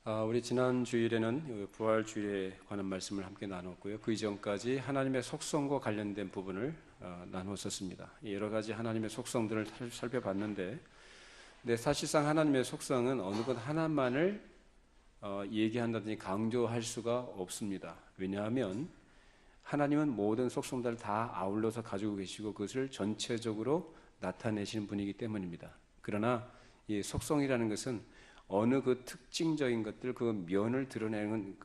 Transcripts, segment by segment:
우리 지난 주일에는 부활 주일에 관한 말씀을 함께 나눴고요. 그 이전까지 하나님의 속성과 관련된 부분을 나누었었습니다. 여러 가지 하나님의 속성들을 살펴봤는데, 사실상 하나님의 속성은 어느 것 하나만을 얘기한다든지 강조할 수가 없습니다. 왜냐하면 하나님은 모든 속성들을 다 아울러서 가지고 계시고 그것을 전체적으로 나타내시는 분이기 때문입니다. 그러나 이 속성이라는 것은 어느 그 특징적인 것들, 그 면을 드러내는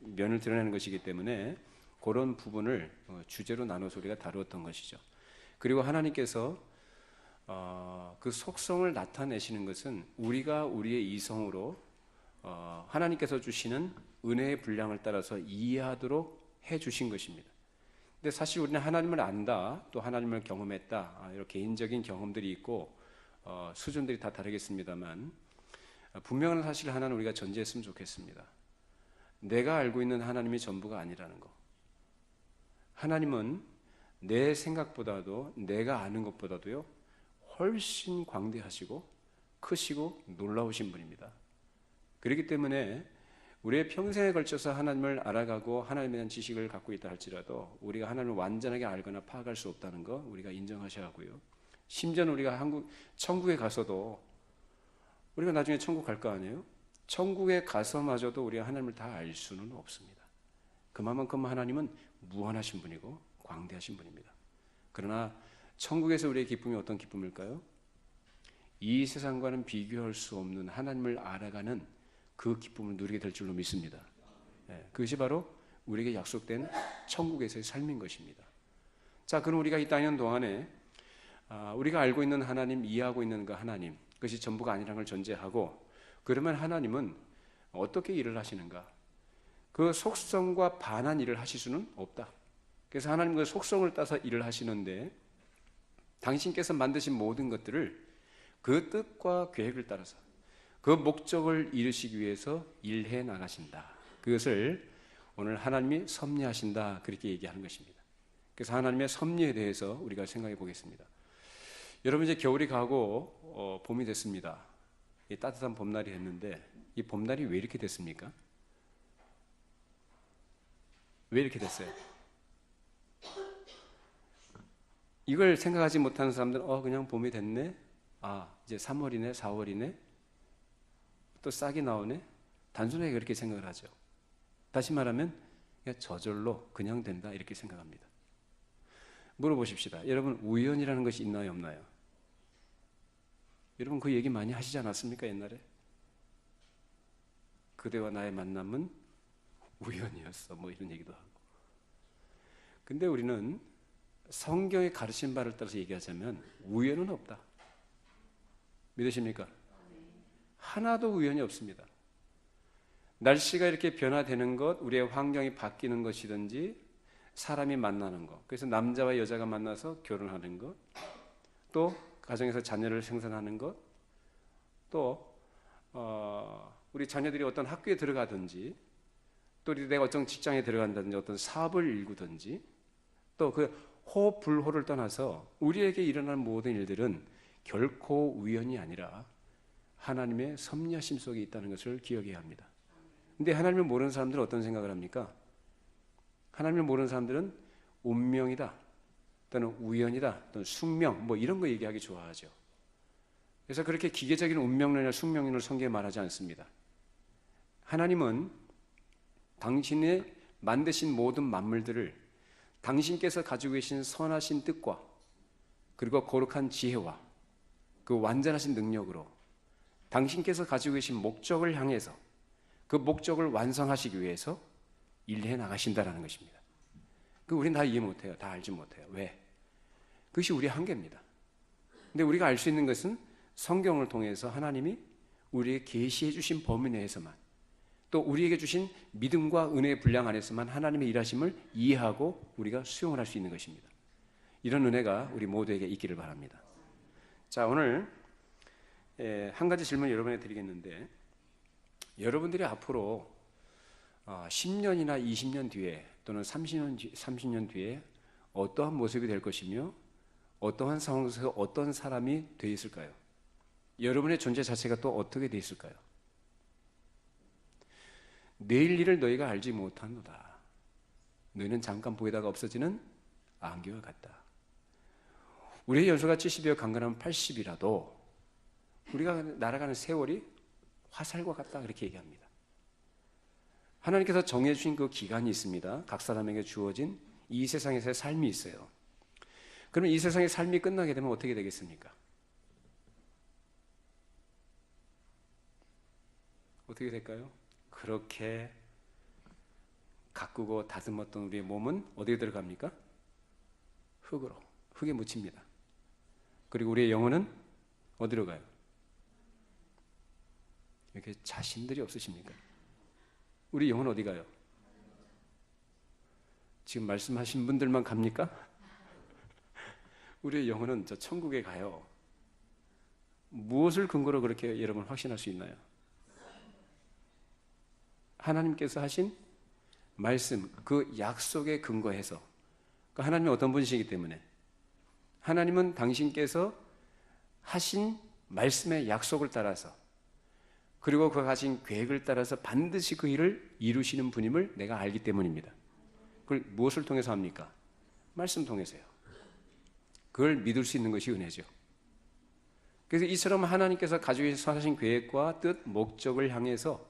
면을 드러내는 것이기 때문에 그런 부분을 주제로 나눠서 우리가 다루었던 것이죠. 그리고 하나님께서 그 속성을 나타내시는 것은 우리가 우리의 이성으로 하나님께서 주시는 은혜의 분량을 따라서 이해하도록 해 주신 것입니다. 근데 사실 우리는 하나님을 안다, 또 하나님을 경험했다, 이런 개인적인 경험들이 있고 수준들이 다 다르겠습니다만, 분명한 사실 하나는 우리가 전제했으면 좋겠습니다. 내가 알고 있는 하나님이 전부가 아니라는 거. 하나님은 내 생각보다도, 내가 아는 것보다도요 훨씬 광대하시고 크시고 놀라우신 분입니다. 그렇기 때문에 우리의 평생에 걸쳐서 하나님을 알아가고 하나님에 대한 지식을 갖고 있다 할지라도 우리가 하나님을 완전하게 알거나 파악할 수 없다는 거 우리가 인정하셔야 하고요. 심지어는 우리가 천국에 가서도, 우리가 나중에 천국 갈 거 아니에요? 천국에 가서마저도 우리가 하나님을 다 알 수는 없습니다. 그만큼 하나님은 무한하신 분이고 광대하신 분입니다. 그러나 천국에서 우리의 기쁨이 어떤 기쁨일까요? 이 세상과는 비교할 수 없는 하나님을 알아가는 그 기쁨을 누리게 될 줄로 믿습니다. 그것이 바로 우리에게 약속된 천국에서의 삶인 것입니다. 자, 그럼 우리가 이 땅에 있는 동안에 우리가 알고 있는 하나님, 이해하고 있는 그 하나님, 그것이 전부가 아니라는 걸 전제하고, 그러면 하나님은 어떻게 일을 하시는가? 그 속성과 반한 일을 하실 수는 없다. 그래서 하나님 그 속성을 따서 일을 하시는데, 당신께서 만드신 모든 것들을 그 뜻과 계획을 따라서 그 목적을 이루시기 위해서 일해 나가신다. 그것을 오늘 하나님이 섭리하신다, 그렇게 얘기하는 것입니다. 그래서 하나님의 섭리에 대해서 우리가 생각해 보겠습니다. 여러분, 이제 겨울이 가고 봄이 됐습니다. 이 따뜻한 봄날이 됐는데, 이 봄날이 왜 이렇게 됐습니까? 왜 이렇게 됐어요? 이걸 생각하지 못하는 사람들은 그냥 봄이 됐네, 이제 3월이네, 4월이네, 또 싹이 나오네, 단순하게 그렇게 생각을 하죠. 다시 말하면 그냥 저절로 그냥 된다, 이렇게 생각합니다. 물어보십시다. 여러분, 우연이라는 것이 있나요, 없나요? 여러분, 그 얘기 많이 하시지 않았습니까, 옛날에? 그대와 나의 만남은 우연이었어, 뭐 이런 얘기도 하고. 근데 우리는 성경의 가르친 바를 따라서 얘기하자면 우연은 없다. 믿으십니까? 하나도 우연이 없습니다. 날씨가 이렇게 변화되는 것, 우리의 환경이 바뀌는 것이든지, 사람이 만나는 것, 그래서 남자와 여자가 만나서 결혼하는 것, 또 가정에서 자녀를 생산하는 것, 또 우리 자녀들이 어떤 학교에 들어가든지, 또 내가 어떤 직장에 들어간다든지, 어떤 사업을 일구든지, 또 그 호불호를 떠나서 우리에게 일어나는 모든 일들은 결코 우연이 아니라 하나님의 섭리하심 속에 있다는 것을 기억해야 합니다. 근데 하나님을 모르는 사람들은 어떤 생각을 합니까? 하나님을 모르는 사람들은 운명이다, 또는 우연이다, 또는 숙명, 뭐 이런 거 얘기하기 좋아하죠. 그래서 그렇게 기계적인 운명론이나 숙명론을 성경에 말하지 않습니다. 하나님은 당신의 만드신 모든 만물들을 당신께서 가지고 계신 선하신 뜻과 그리고 거룩한 지혜와 그 완전하신 능력으로 당신께서 가지고 계신 목적을 향해서 그 목적을 완성하시기 위해서 일해 나가신다라는 것입니다. 우리는 다 이해 못해요. 다 알지 못해요. 왜? 그것이 우리의 한계입니다. 근데 우리가 알 수 있는 것은 성경을 통해서 하나님이 우리에게 계시해 주신 범위 내에서만, 또 우리에게 주신 믿음과 은혜의 분량 안에서만 하나님의 일하심을 이해하고 우리가 수용을 할 수 있는 것입니다. 이런 은혜가 우리 모두에게 있기를 바랍니다. 자, 오늘 한 가지 질문을 여러분에게 드리겠는데, 여러분들이 앞으로 10년이나 20년 뒤에 또는 30년 뒤에 어떠한 모습이 될 것이며 어떠한 상황에서 어떤 사람이 되어 있을까요? 여러분의 존재 자체가 또 어떻게 되어 있을까요? 내일 일을 너희가 알지 못하노라. 너희는 잠깐 보이다가 없어지는 안개와 같다. 우리의 연소가 70이여 강건하면 80이라도 우리가 날아가는 세월이 화살과 같다, 그렇게 얘기합니다. 하나님께서 정해주신 그 기간이 있습니다. 각 사람에게 주어진 이 세상에서의 삶이 있어요. 그러면 이 세상의 삶이 끝나게 되면 어떻게 되겠습니까? 어떻게 될까요? 그렇게 가꾸고 다듬었던 우리의 몸은 어디에 들어갑니까? 흙으로, 흙에 묻힙니다. 그리고 우리의 영혼은 어디로 가요? 이렇게 자신들이 없으십니까? 우리 영혼 어디 가요? 지금 말씀하신 분들만 갑니까? 우리의 영혼은 저 천국에 가요. 무엇을 근거로 그렇게 여러분 확신할 수 있나요? 하나님께서 하신 말씀, 그 약속에 근거해서. 하나님은 어떤 분이시기 때문에, 하나님은 당신께서 하신 말씀의 약속을 따라서, 그리고 그가 가진 계획을 따라서 반드시 그 일을 이루시는 분임을 내가 알기 때문입니다. 그걸 무엇을 통해서 합니까? 말씀 통해서요. 그걸 믿을 수 있는 것이 은혜죠. 그래서 이처럼 하나님께서 가지고 하신 계획과 뜻, 목적을 향해서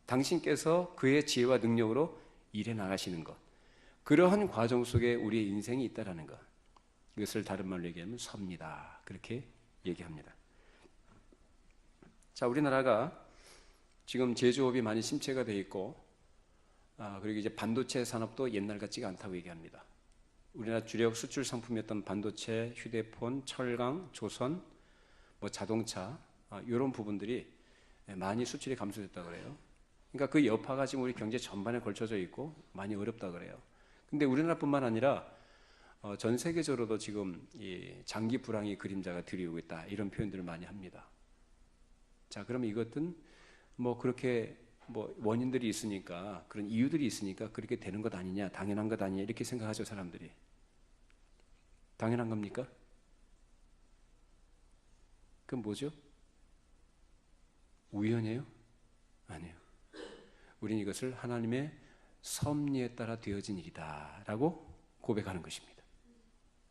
당신께서 그의 지혜와 능력으로 일해 나가시는 것, 그러한 과정 속에 우리의 인생이 있다라는 것, 이것을 다른 말로 얘기하면 섭니다, 그렇게 얘기합니다. 자, 우리나라가 지금 제조업이 많이 침체가 되어 있고, 그리고 이제 반도체 산업도 옛날 같지가 않다고 얘기합니다. 우리나라 주력 수출 상품이었던 반도체, 휴대폰, 철강, 조선, 자동차, 이런 부분들이 많이 수출이 감소됐다고 그래요. 그러니까 그 여파가 지금 우리 경제 전반에 걸쳐져 있고 많이 어렵다 그래요. 근데 우리나라뿐만 아니라 전 세계적으로도 지금 이 장기 불황의 그림자가 드리우고 있다, 이런 표현들을 많이 합니다. 자, 그러면 이것은 그렇게 원인들이 있으니까, 그런 이유들이 있으니까 그렇게 되는 것 아니냐, 당연한 것 아니냐, 이렇게 생각하죠, 사람들이. 당연한 겁니까? 그건 뭐죠? 우연이에요? 아니에요. 우리는 이것을 하나님의 섭리에 따라 되어진 일이다 라고 고백하는 것입니다.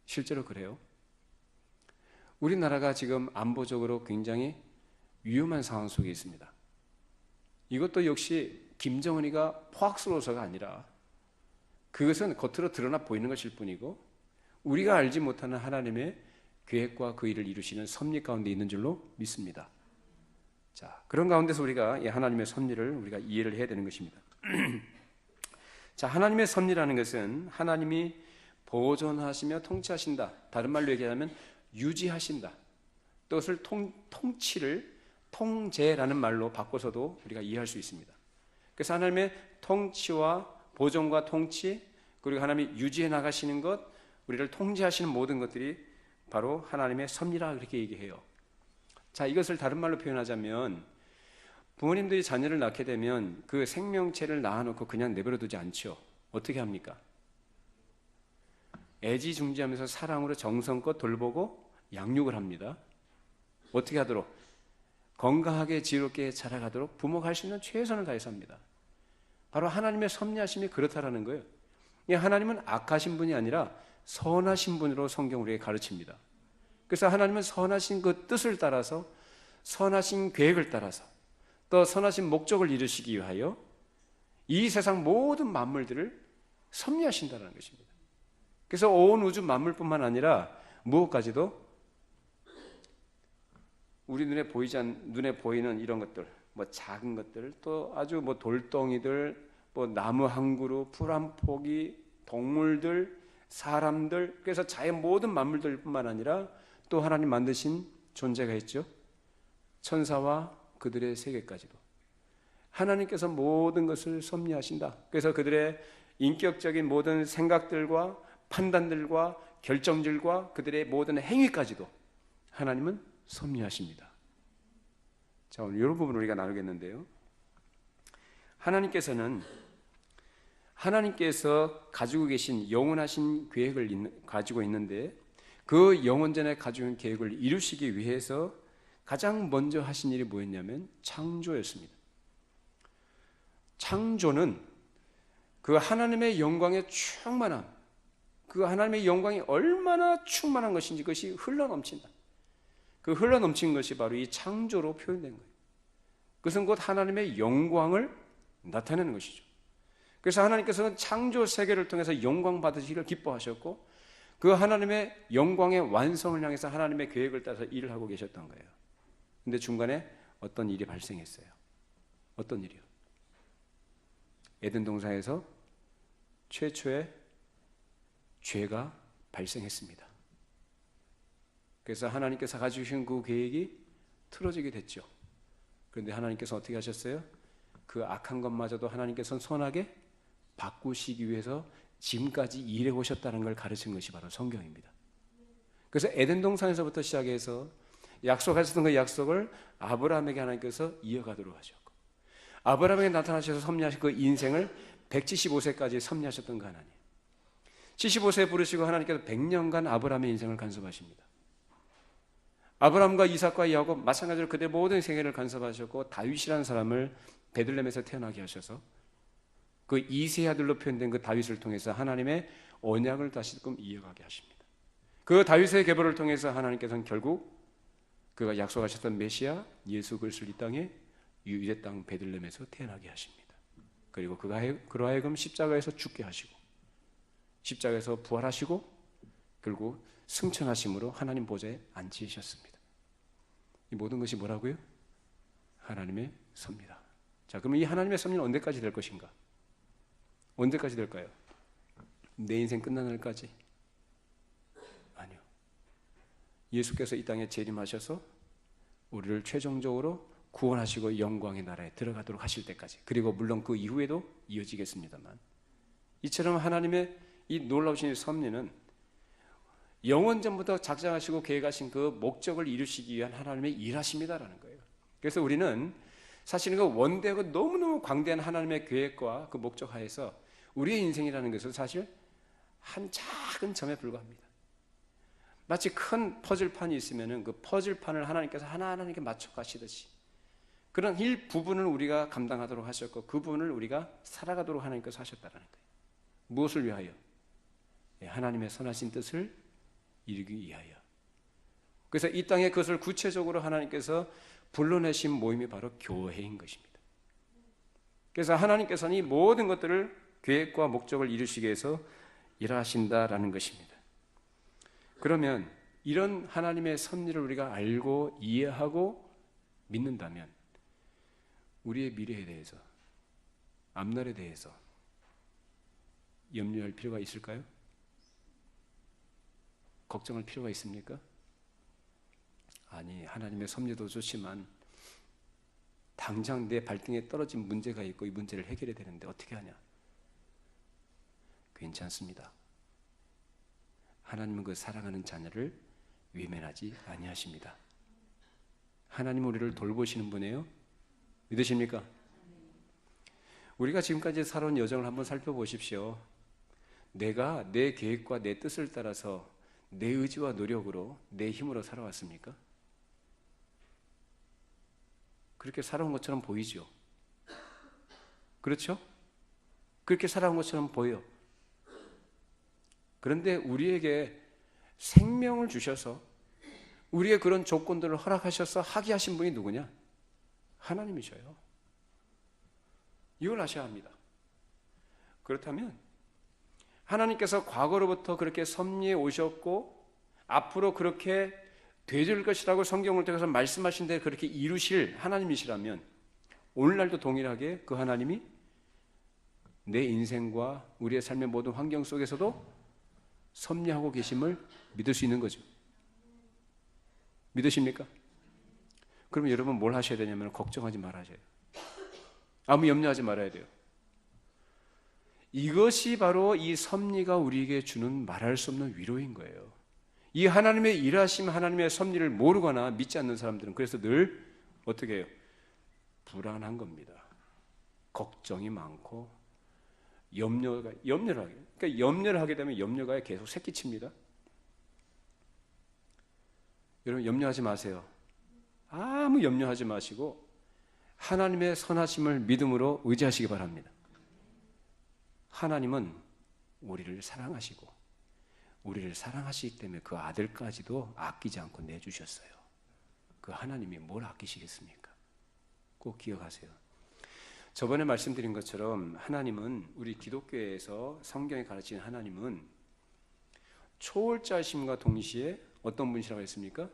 실제로 그래요. 우리나라가 지금 안보적으로 굉장히 위험한 상황 속에 있습니다. 이것도 역시 김정은이가 포악스러워서가 아니라 그것은 겉으로 드러나 보이는 것일 뿐이고, 우리가 알지 못하는 하나님의 계획과 그 일을 이루시는 섭리 가운데 있는 줄로 믿습니다. 자, 그런 가운데서 우리가 이 하나님의 섭리를 우리가 이해를 해야 되는 것입니다. 자, 하나님의 섭리라는 것은 하나님이 보존하시며 통치하신다, 다른 말로 얘기하면 유지하신다, 또 그것을 통치를 통제라는 말로 바꿔서도 우리가 이해할 수 있습니다. 그래서 하나님의 통치와 보존과 통치, 그리고 하나님이 유지해 나가시는 것, 우리를 통제하시는 모든 것들이 바로 하나님의 섭리라, 그렇게 얘기해요. 자, 이것을 다른 말로 표현하자면, 부모님들이 자녀를 낳게 되면 그 생명체를 낳아놓고 그냥 내버려 두지 않죠. 어떻게 합니까? 애지중지하면서 사랑으로 정성껏 돌보고 양육을 합니다. 어떻게 하도록? 건강하게 지혜롭게 자라가도록 부모가 할 수 있는 최선을 다해서 합니다. 바로 하나님의 섭리하심이 그렇다라는 거예요. 하나님은 악하신 분이 아니라 선하신 분으로 성경 우리에게 가르칩니다. 그래서 하나님은 선하신 그 뜻을 따라서, 선하신 계획을 따라서, 또 선하신 목적을 이루시기 위하여 이 세상 모든 만물들을 섭리하신다는 것입니다. 그래서 온 우주 만물뿐만 아니라 무엇까지도 우리 눈에 보이는 이런 것들, 작은 것들, 또 아주 돌덩이들, 나무 한 그루, 풀 한 포기, 동물들, 사람들, 그래서 자연 모든 만물들뿐만 아니라 또 하나님 만드신 존재가 있죠. 천사와 그들의 세계까지도 하나님께서 모든 것을 섭리하신다. 그래서 그들의 인격적인 모든 생각들과 판단들과 결정들과 그들의 모든 행위까지도 하나님은 섭리하십니다. 자, 오늘 이런 부분을 우리가 나누겠는데요. 하나님께서 가지고 계신 영원하신 계획을 가지고 있는데, 그 영원전에 가지고 있는 계획을 이루시기 위해서 가장 먼저 하신 일이 뭐였냐면 창조였습니다. 창조는 그 하나님의 영광의 충만함, 그 하나님의 영광이 얼마나 충만한 것인지 그것이 흘러넘친다. 그 흘러넘친 것이 바로 이 창조로 표현된 거예요. 그것은 곧 하나님의 영광을 나타내는 것이죠. 그래서 하나님께서는 창조 세계를 통해서 영광 받으시기를 기뻐하셨고 그 하나님의 영광의 완성을 향해서 하나님의 계획을 따라서 일을 하고 계셨던 거예요. 근데 중간에 어떤 일이 발생했어요. 어떤 일이요? 에덴 동산에서 최초의 죄가 발생했습니다. 그래서 하나님께서 가지고 계신 그 계획이 틀어지게 됐죠. 그런데 하나님께서 어떻게 하셨어요? 그 악한 것마저도 하나님께서는 선하게 바꾸시기 위해서 지금까지 일해 오셨다는 걸 가르친 것이 바로 성경입니다. 그래서 에덴 동산에서부터 시작해서 약속하셨던 그 약속을 아브라함에게 하나님께서 이어가도록 하셨고 아브라함에게 나타나셔서 섭리하신 그 인생을 175세까지 섭리하셨던 그 하나님. 75세에 부르시고 하나님께서 100년간 아브라함의 인생을 간섭하십니다. 아브라함과 이삭과 야곱 마찬가지로 그들의 모든 생애를 간섭하셨고 다윗이라는 사람을 베들레헴에서 태어나게 하셔서 그 이세 아들로 표현된 그 다윗을 통해서 하나님의 언약을 다시금 이어가게 하십니다. 그 다윗의 계보를 통해서 하나님께서는 결국 그가 약속하셨던 메시아 예수 그리스도를 이 땅에 유대 땅 베들레헴에서 태어나게 하십니다. 그리고 그로 하여금 십자가에서 죽게 하시고 십자가에서 부활하시고 결국 승천하심으로 하나님 보좌에 앉히셨습니다. 이 모든 것이 뭐라고요? 하나님의 섭리다. 자, 그러면 이 하나님의 섭리는 언제까지 될 것인가? 언제까지 될까요? 내 인생 끝나는 날까지? 아니요. 예수께서 이 땅에 재림하셔서 우리를 최종적으로 구원하시고 영광의 나라에 들어가도록 하실 때까지, 그리고 물론 그 이후에도 이어지겠습니다만, 이처럼 하나님의 이 놀라우신 섭리는 영원전부터 작정하시고 계획하신 그 목적을 이루시기 위한 하나님의 일하심이다라는 거예요. 그래서 우리는 사실은 그 원대하고 너무너무 광대한 하나님의 계획과 그 목적 하에서 우리의 인생이라는 것은 사실 한 작은 점에 불과합니다. 마치 큰 퍼즐판이 있으면 그 퍼즐판을 하나님께서 하나하나 이렇게 맞춰 가시듯이 그런 일부분을 우리가 감당하도록 하셨고 그 부분을 우리가 살아가도록 하나님께서 하셨다는 거예요. 무엇을 위하여? 하나님의 선하신 뜻을 이루기 위하여. 그래서 이 땅에 그것을 구체적으로 하나님께서 불러내신 모임이 바로 교회인 것입니다. 그래서 하나님께서는 이 모든 것들을 계획과 목적을 이루시기 위해서 일하신다라는 것입니다. 그러면 이런 하나님의 섭리를 우리가 알고 이해하고 믿는다면 우리의 미래에 대해서, 앞날에 대해서 염려할 필요가 있을까요? 걱정할 필요가 있습니까? 아니, 하나님의 섭리도 좋지만 당장 내 발등에 떨어진 문제가 있고 이 문제를 해결해야 되는데 어떻게 하냐? 괜찮습니다. 하나님은 그 사랑하는 자녀를 외면하지 아니하십니다. 하나님은 우리를 돌보시는 분이에요. 믿으십니까? 우리가 지금까지 살아온 여정을 한번 살펴보십시오. 내가 내 계획과 내 뜻을 따라서 내 의지와 노력으로 내 힘으로 살아왔습니까? 그렇게 살아온 것처럼 보이죠? 그렇죠? 그렇게 살아온 것처럼 보여. 그런데 우리에게 생명을 주셔서 우리의 그런 조건들을 허락하셔서 하게 하신 분이 누구냐? 하나님이셔요. 이걸 아셔야 합니다. 그렇다면 하나님께서 과거로부터 그렇게 섭리해 오셨고 앞으로 그렇게 되질 것이라고 성경을 통해서 말씀하신 대로 그렇게 이루실 하나님이시라면 오늘날도 동일하게 그 하나님이 내 인생과 우리의 삶의 모든 환경 속에서도 섭리하고 계심을 믿을 수 있는 거죠. 믿으십니까? 그러면 여러분 뭘 하셔야 되냐면 걱정하지 말아야 돼요. 아무 염려하지 말아야 돼요. 이것이 바로 이 섭리가 우리에게 주는 말할 수 없는 위로인 거예요. 이 하나님의 일하심, 하나님의 섭리를 모르거나 믿지 않는 사람들은 그래서 늘 어떻게 해요? 불안한 겁니다. 걱정이 많고 염려를 하게. 그러니까 염려를 하게 되면 염려가 계속 새끼칩니다. 여러분 염려하지 마세요. 아무 염려하지 마시고 하나님의 선하심을 믿음으로 의지하시기 바랍니다. 하나님은 우리를 사랑하시고 우리를 사랑하시기 때문에 그 아들까지도 아끼지 않고 내주셨어요. 그 하나님이 뭘 아끼시겠습니까? 꼭 기억하세요. 저번에 말씀드린 것처럼 하나님은, 우리 기독교에서 성경에 가르치는 하나님은 초월자심과 동시에 어떤 분이라고 했습니까?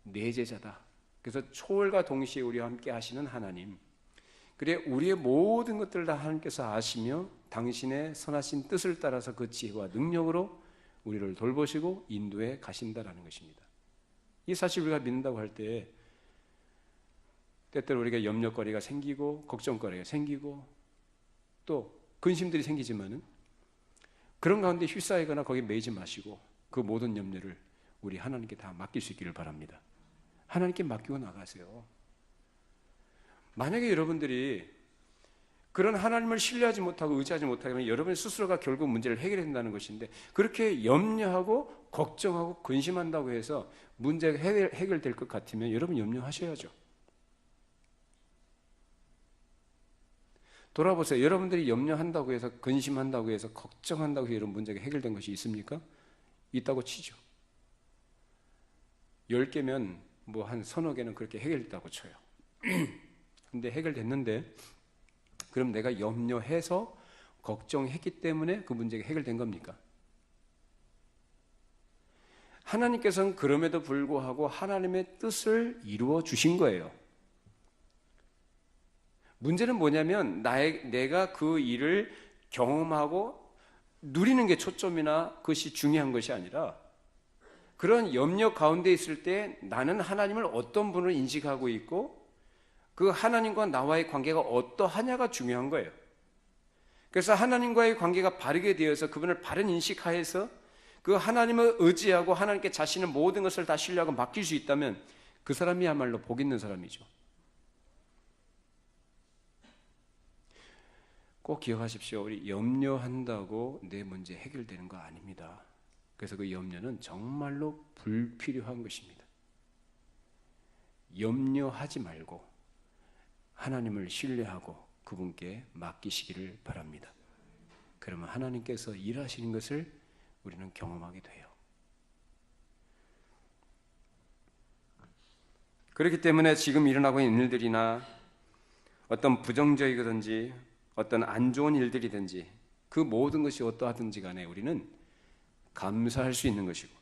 내제자다. 그래서 초월과 동시에 우리와 함께 하시는 하나님, 그래 우리의 모든 것들을 다 하나님께서 아시며 당신의 선하신 뜻을 따라서 그 지혜와 능력으로 우리를 돌보시고 인도해 가신다라는 것입니다. 이 사실 우리가 믿는다고 할 때 때때로 우리가 염려거리가 생기고 걱정거리가 생기고 또 근심들이 생기지만은 그런 가운데 휩싸이거나 거기에 매이지 마시고 그 모든 염려를 우리 하나님께 다 맡길 수 있기를 바랍니다. 하나님께 맡기고 나가세요. 만약에 여러분들이 그런 하나님을 신뢰하지 못하고 의지하지 못하면 여러분 스스로가 결국 문제를 해결해야 된다는 것인데, 그렇게 염려하고 걱정하고 근심한다고 해서 문제가 해결될 것 같으면 여러분 염려하셔야죠. 돌아보세요. 여러분들이 염려한다고 해서, 근심한다고 해서, 걱정한다고 해서 이런 문제가 해결된 것이 있습니까? 있다고 치죠. 10개면 뭐 한 서너 개는 그렇게 해결됐다고 쳐요. 근데 해결됐는데 그럼 내가 염려해서 걱정했기 때문에 그 문제가 해결된 겁니까? 하나님께서는 그럼에도 불구하고 하나님의 뜻을 이루어 주신 거예요. 문제는 뭐냐면 내가 그 일을 경험하고 누리는 게 초점이나 그것이 중요한 것이 아니라, 그런 염려 가운데 있을 때 나는 하나님을 어떤 분을 인식하고 있고 그 하나님과 나와의 관계가 어떠하냐가 중요한 거예요. 그래서 하나님과의 관계가 바르게 되어서 그분을 바른 인식하에서 그 하나님을 의지하고 하나님께 자신의 모든 것을 다 신뢰하고 맡길 수 있다면 그 사람이야말로 복 있는 사람이죠. 꼭 기억하십시오. 우리 염려한다고 내 문제 해결되는 거 아닙니다. 그래서 그 염려는 정말로 불필요한 것입니다. 염려하지 말고 하나님을 신뢰하고 그분께 맡기시기를 바랍니다. 그러면 하나님께서 일하시는 것을 우리는 경험하게 돼요. 그렇기 때문에 지금 일어나고 있는 일들이나 어떤 부정적이든지 어떤 안 좋은 일들이든지 그 모든 것이 어떠하든지 간에 우리는 감사할 수 있는 것이고,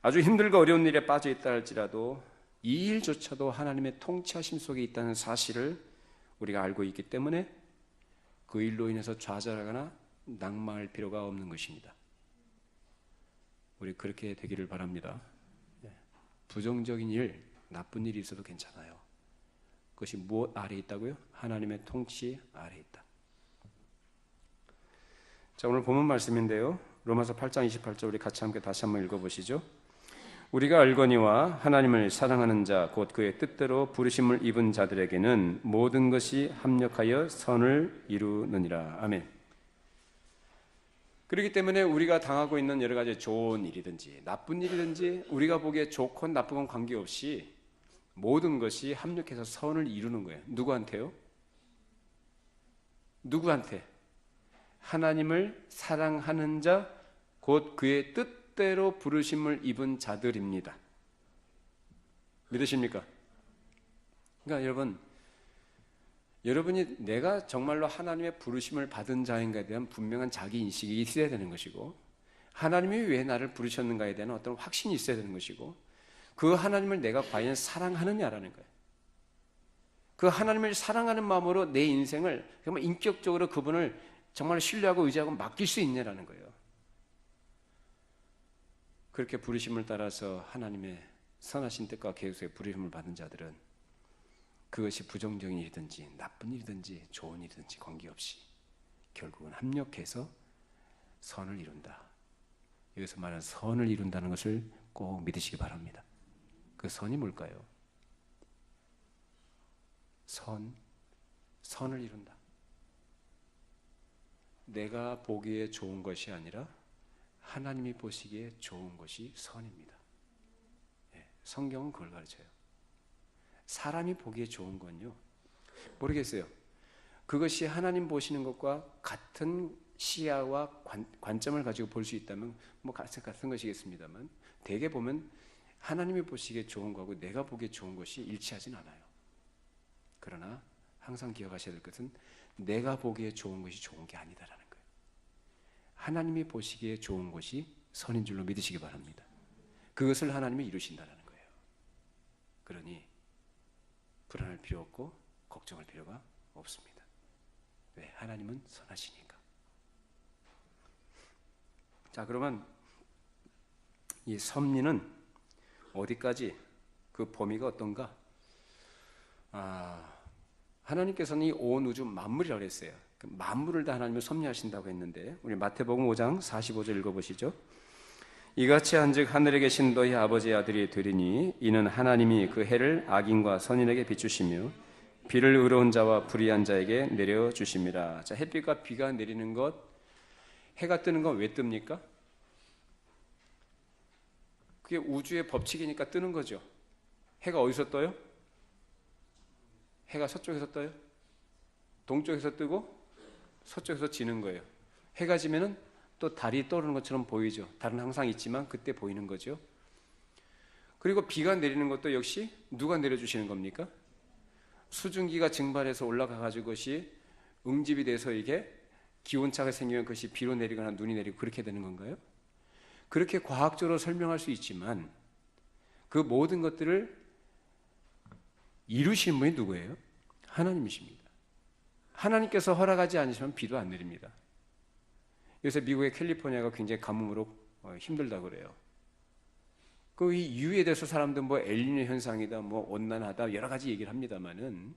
아주 힘들고 어려운 일에 빠져 있다 할지라도 이 일조차도 하나님의 통치하심 속에 있다는 사실을 우리가 알고 있기 때문에 그 일로 인해서 좌절하거나 낙망할 필요가 없는 것입니다. 우리 그렇게 되기를 바랍니다. 부정적인 일, 나쁜 일이 있어도 괜찮아요. 그것이 무엇 아래 있다고요? 하나님의 통치 아래 있다. 자, 오늘 본문 말씀인데요, 로마서 8장 28절 우리 같이 함께 다시 한번 읽어보시죠. 우리가 알거니와 하나님을 사랑하는 자 곧 그의 뜻대로 부르심을 입은 자들에게는 모든 것이 합력하여 선을 이루느니라. 아멘. 그렇기 때문에 우리가 당하고 있는 여러 가지 좋은 일이든지 나쁜 일이든지 우리가 보기에 좋건 나쁘건 관계없이 모든 것이 합력해서 선을 이루는 거예요. 누구한테요? 누구한테? 하나님을 사랑하는 자 곧 그의 뜻대로 부르심을 입은 자들입니다. 믿으십니까? 그러니까 여러분이 내가 정말로 하나님의 부르심을 받은 자인가에 대한 분명한 자기 인식이 있어야 되는 것이고, 하나님이 왜 나를 부르셨는가에 대한 어떤 확신이 있어야 되는 것이고, 그 하나님을 내가 과연 사랑하느냐라는 거예요. 그 하나님을 사랑하는 마음으로 내 인생을 정말 인격적으로 그분을 정말 신뢰하고 의지하고 맡길 수 있냐라는 거예요. 그렇게 부르심을 따라서 하나님의 선하신 뜻과 계획 속에 부르심을 받은 자들은 그것이 부정적인 일이든지 나쁜 일이든지 좋은 일이든지 관계없이 결국은 합력해서 선을 이룬다. 여기서 말하는 선을 이룬다는 것을 꼭 믿으시기 바랍니다. 그 선이 뭘까요? 선을 이룬다. 내가 보기에 좋은 것이 아니라 하나님이 보시기에 좋은 것이 선입니다. 성경은 그걸 가르쳐요. 사람이 보기에 좋은 건요, 모르겠어요. 그것이 하나님 보시는 것과 같은 시야와 관점을 가지고 볼 수 있다면 뭐 같은 것이겠습니다만, 대개 보면 하나님이 보시기에 좋은 거하고 내가 보기에 좋은 것이 일치하진 않아요. 그러나 항상 기억하셔야 될 것은 내가 보기에 좋은 것이 좋은 게 아니다라는 거예요. 하나님이 보시기에 좋은 것이 선인 줄로 믿으시기 바랍니다. 그것을 하나님이 이루신다는 거예요. 그러니 불안할 필요 없고 걱정할 필요가 없습니다. 왜? 하나님은 선하시니까. 자, 그러면 이 섭리는 어디까지, 그 범위가 어떤가? 하나님께서는 이 온 우주 만물이라고 했어요. 그 만물을 다 하나님을 섭리하신다고 했는데, 우리 마태복음 5장 45절 읽어보시죠. 이같이 한즉 하늘에 계신 너희 아버지의 아들이 되리니 이는 하나님이 그 해를 악인과 선인에게 비추시며 비를 의로운 자와 불의한 자에게 내려주심이라. 자, 햇빛과 비가 내리는 것, 해가 뜨는 건 왜 뜹니까? 그게 우주의 법칙이니까 뜨는 거죠. 해가 어디서 떠요? 해가 서쪽에서 떠요? 동쪽에서 뜨고 서쪽에서 지는 거예요. 해가 지면은 또 달이 떠오르는 것처럼 보이죠. 달은 항상 있지만 그때 보이는 거죠. 그리고 비가 내리는 것도 역시 누가 내려주시는 겁니까? 수증기가 증발해서 올라가가지고 그것이 응집이 돼서 이게 기온차가 생기면 그것이 비로 내리거나 눈이 내리고 그렇게 되는 건가요? 그렇게 과학적으로 설명할 수 있지만 그 모든 것들을 이루시는 분이 누구예요? 하나님이십니다. 하나님께서 허락하지 않으시면 비도 안 내립니다. 요새 미국의 캘리포니아가 굉장히 가뭄으로 힘들다고 그래요. 그 이 이유에 대해서 사람들은 뭐 엘니뇨 현상이다, 뭐 온난하다 여러 가지 얘기를 합니다만은,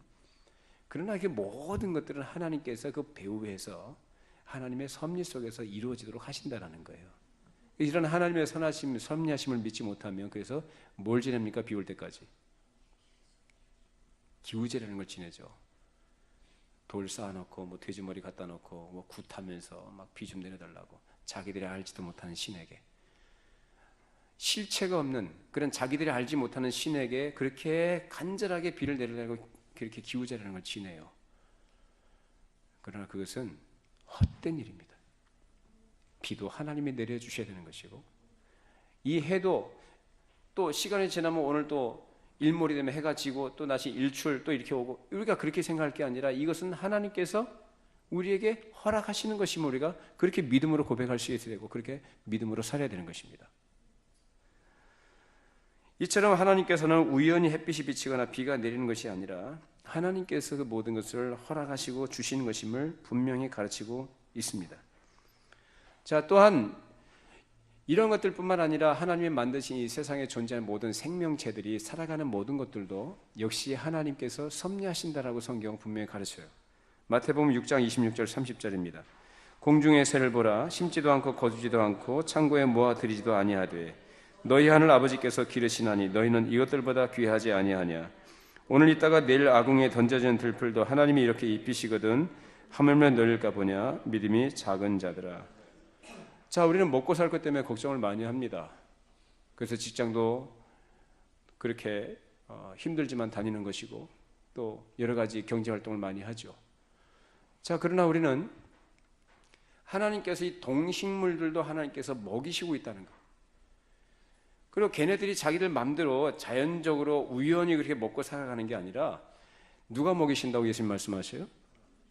그러나 그 모든 것들은 하나님께서 그 배후에서 하나님의 섭리 속에서 이루어지도록 하신다라는 거예요. 이런 하나님의 선하심, 섭리하심을 믿지 못하면 그래서 뭘 지냅니까? 비 올 때까지 기우제라는 걸 지내죠. 돌 쌓아놓고 뭐 돼지머리 갖다 놓고 뭐 굿하면서 막 비 좀 내려달라고, 자기들이 알지도 못하는 신에게, 실체가 없는 그런 자기들이 알지 못하는 신에게 그렇게 간절하게 비를 내려달라고 그렇게 기우제라는 걸 지내요. 그러나 그것은 헛된 일입니다. 비도 하나님이 내려주셔야 되는 것이고, 이 해도 또 시간이 지나면 오늘 또 일몰이 되면 해가 지고 또 다시 일출 또 이렇게 오고, 우리가 그렇게 생각할 게 아니라 이것은 하나님께서 우리에게 허락하시는 것이면 우리가 그렇게 믿음으로 고백할 수 있어야 되고 그렇게 믿음으로 살아야 되는 것입니다. 이처럼 하나님께서는 우연히 햇빛이 비치거나 비가 내리는 것이 아니라 하나님께서 그 모든 것을 허락하시고 주시는 것임을 분명히 가르치고 있습니다. 자, 또한 이런 것들뿐만 아니라 하나님이 만드신 이 세상에 존재하는 모든 생명체들이 살아가는 모든 것들도 역시 하나님께서 섭리하신다라고 성경은 분명히 가르쳐요. 마태복음 6장 26절 30절입니다. 공중의 새를 보라, 심지도 않고 거두지도 않고 창고에 모아 들이지도 아니하되 너희 하늘 아버지께서 기르시나니 너희는 이것들보다 귀하지 아니하냐. 오늘 있다가 내일 아궁이에 던져지는 들풀도 하나님이 이렇게 입히시거든 하물며 너희일까 보냐. 믿음이 작은 자들아. 자, 우리는 먹고 살 것 때문에 걱정을 많이 합니다. 그래서 직장도 그렇게 힘들지만 다니는 것이고 또 여러 가지 경제활동을 많이 하죠. 자, 그러나 우리는 하나님께서 이 동식물들도 하나님께서 먹이시고 있다는 것, 그리고 걔네들이 자기들 마음대로 자연적으로 우연히 그렇게 먹고 살아가는 게 아니라 누가 먹이신다고 예수님 말씀하셔요?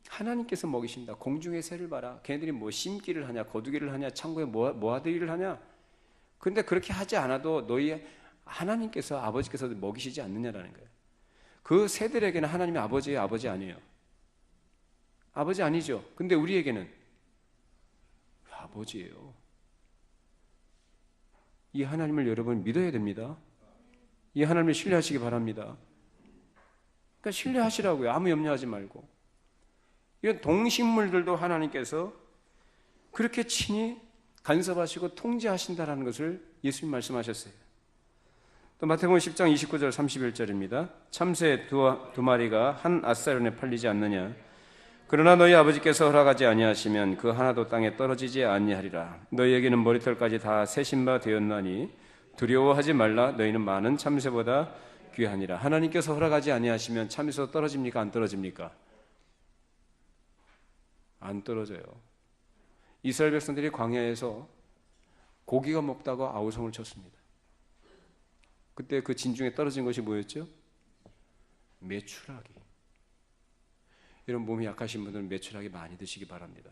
하나님께서 먹이신다. 공중의 새를 봐라. 걔네들이 뭐 심기를 하냐, 거두기를 하냐, 창고에 모아들이를 하냐. 그런데 그렇게 하지 않아도 너희 하나님께서, 아버지께서 먹이시지 않느냐라는 거예요. 그 새들에게는 하나님이 아버지예요, 아버지 아니에요? 아버지 아니죠. 근데 우리에게는 아버지예요. 이 하나님을 여러분 믿어야 됩니다. 이 하나님을 신뢰하시기 바랍니다. 그러니까 신뢰하시라고요. 아무 염려하지 말고. 이런 동식물들도 하나님께서 그렇게 친히 간섭하시고 통제하신다라는 것을 예수님 말씀하셨어요. 또 마태복음 10장 29절 31절입니다. 참새 두 마리가 한 앗사론에 팔리지 않느냐. 그러나 너희 아버지께서 허락하지 아니하시면 그 하나도 땅에 떨어지지 아니하리라. 너희에게는 머리털까지 다 세신 바 되었나니 두려워하지 말라. 너희는 많은 참새보다 귀하니라. 하나님께서 허락하지 아니하시면 참에서 떨어집니까? 안 떨어집니까? 안 떨어져요. 이스라엘 백성들이 광야에서 고기가 먹다가 아우성을 쳤습니다. 그때 그 진중에 떨어진 것이 뭐였죠? 메추라기. 이런 몸이 약하신 분들은 메추라기 많이 드시기 바랍니다.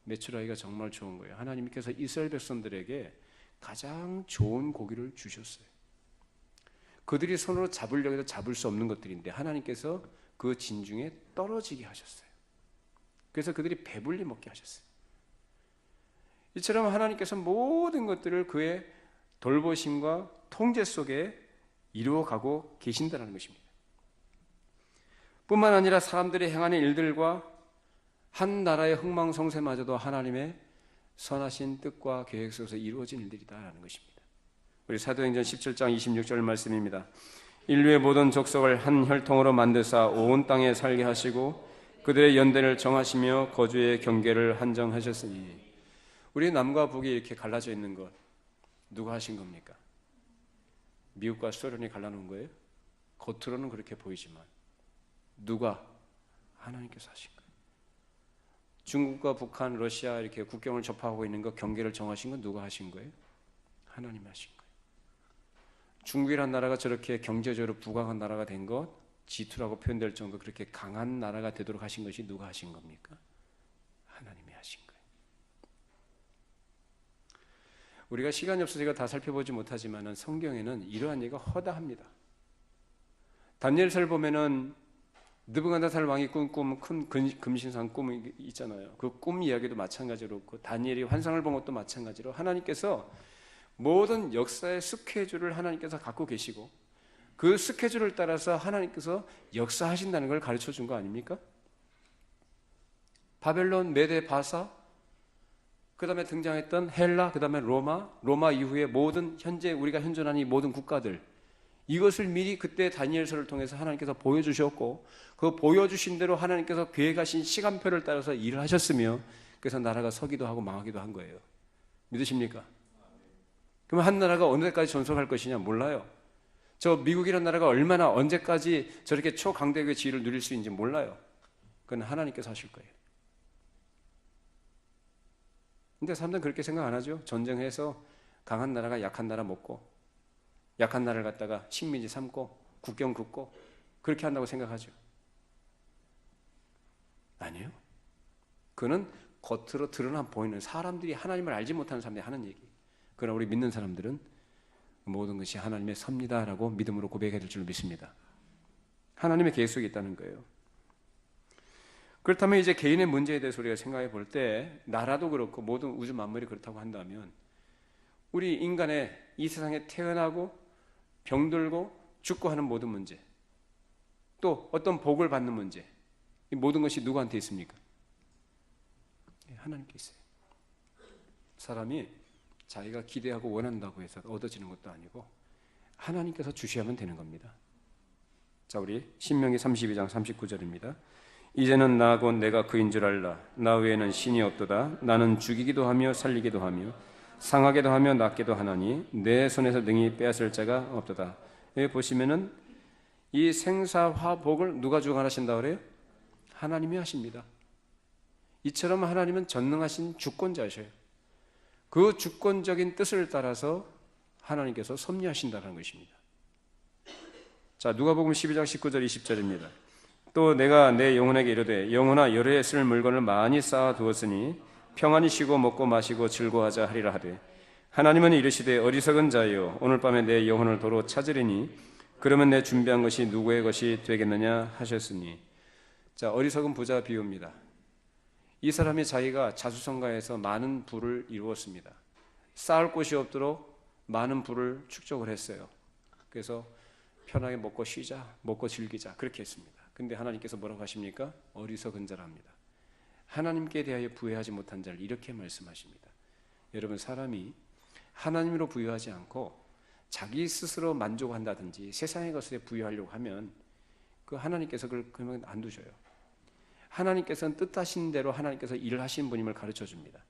메추라기가 정말 좋은 거예요. 하나님께서 이스라엘 백성들에게 가장 좋은 고기를 주셨어요. 그들이 손으로 잡으려고 해도 잡을 수 없는 것들인데 하나님께서 그 진중에 떨어지게 하셨어요. 그래서 그들이 배불리 먹게 하셨어요. 이처럼 하나님께서 모든 것들을 그의 돌보심과 통제 속에 이루어가고 계신다는 것입니다. 뿐만 아니라 사람들이 행하는 일들과 한 나라의 흥망성쇠마저도 하나님의 선하신 뜻과 계획 속에서 이루어진 일들이다라는 것입니다. 우리 사도행전 17장 26절 말씀입니다. 인류의 모든 족속을 한 혈통으로 만드사 온 땅에 살게 하시고 그들의 연대를 정하시며 거주의 경계를 한정하셨으니. 우리 남과 북이 이렇게 갈라져 있는 것 누가 하신 겁니까? 미국과 소련이 갈라놓은 거예요? 겉으로는 그렇게 보이지만 누가? 하나님께서 하신 거예요. 중국과 북한, 러시아 이렇게 국경을 접하고 있는 것 경계를 정하신 건 누가 하신 거예요? 하나님이 하신 거예요. 중국이라는 나라가 저렇게 경제적으로 부강한 나라가 된 것, G2라고 표현될 정도 그렇게 강한 나라가 되도록 하신 것이 누가 하신 겁니까? 하나님이 하신 거예요. 우리가 시간이 없어서 제가 다 살펴보지 못하지만 성경에는 이러한 얘기가 허다합니다. 다니엘서를 보면은 느부갓네살 왕이 꾼 큰 금신상 꿈이 있잖아요. 그 꿈 이야기도 마찬가지로 그 다니엘이 환상을 본 것도 마찬가지로 하나님께서 모든 역사의 스케줄을 하나님께서 갖고 계시고 그 스케줄을 따라서 하나님께서 역사하신다는 걸 가르쳐 준 거 아닙니까? 바벨론, 메데, 바사, 그 다음에 등장했던 헬라, 그 다음에 로마 이후에 모든 현재 우리가 현존하는 이 모든 국가들, 이것을 미리 그때 다니엘서를 통해서 하나님께서 보여주셨고 그 보여주신 대로 하나님께서 계획하신 시간표를 따라서 일을 하셨으며 그래서 나라가 서기도 하고 망하기도 한 거예요. 믿으십니까? 그러면 한 나라가 어느 때까지 존속할 것이냐? 몰라요. 저 미국이라는 나라가 얼마나 언제까지 저렇게 초강대국의 지위를 누릴 수 있는지 몰라요. 그건 하나님께서 하실 거예요. 근데 사람들은 그렇게 생각 안 하죠. 전쟁해서 강한 나라가 약한 나라 먹고 약한 나라를 갖다가 식민지 삼고 국경 긋고 그렇게 한다고 생각하죠. 아니에요. 그는 겉으로 드러나 보이는 사람들이 하나님을 알지 못하는 사람들이 하는 얘기. 그러나 우리 믿는 사람들은 모든 것이 하나님의 섭니다라고 믿음으로 고백해야 될 줄 믿습니다. 하나님의 계획 속에 있다는 거예요. 그렇다면 이제 개인의 문제에 대해서 우리가 생각해 볼 때 나라도 그렇고 모든 우주 만물이 그렇다고 한다면 우리 인간의 이 세상에 태어나고 병들고 죽고 하는 모든 문제, 또 어떤 복을 받는 문제, 이 모든 것이 누구한테 있습니까? 하나님께 있어요. 사람이 자기가 기대하고 원한다고 해서 얻어지는 것도 아니고 하나님께서 주셔야만 되는 겁니다. 자, 우리 신명기 32장 39절입니다. 이제는 나 곧 내가 그인 줄 알라. 나 외에는 신이 없도다. 나는 죽이기도 하며 살리기도 하며 상하게도 하며 낫게도 하나니 내 손에서 능히 빼앗을 자가 없도다. 여기 보시면은 이 생사화복을 누가 주관하신다고 그래요? 하나님이 하십니다. 이처럼 하나님은 전능하신 주권자셔요. 그 주권적인 뜻을 따라서 하나님께서 섭리하신다는 것입니다. 자, 누가복음 12장 19절 20절입니다. 또 내가 내 영혼에게 이르되 영혼아 열에 쓸 물건을 많이 쌓아 두었으니 평안히 쉬고 먹고 마시고 즐거워하자 하리라 하되 하나님은 이르시되 어리석은 자여 오늘 밤에 내 영혼을 도로 찾으리니 그러면 내 준비한 것이 누구의 것이 되겠느냐 하셨으니. 자, 어리석은 부자 비유입니다. 이 사람이 자기가 자수성가해서 많은 부를 이루었습니다. 쌓을 곳이 없도록 많은 부를 축적을 했어요. 그래서 편하게 먹고 쉬자, 먹고 즐기자 그렇게 했습니다. 근데 하나님께서 뭐라고 하십니까? 어리석은 자랍니다. 하나님께 대하여 부여하지 못한 자를 이렇게 말씀하십니다. 여러분, 사람이 하나님으로 부여하지 않고 자기 스스로 만족한다든지 세상의 것에 부여하려고 하면 그 하나님께서 그걸 그러면 안 두셔요. 하나님께서는 뜻하신 대로 하나님께서 일을 하시는 분임을 가르쳐 줍니다.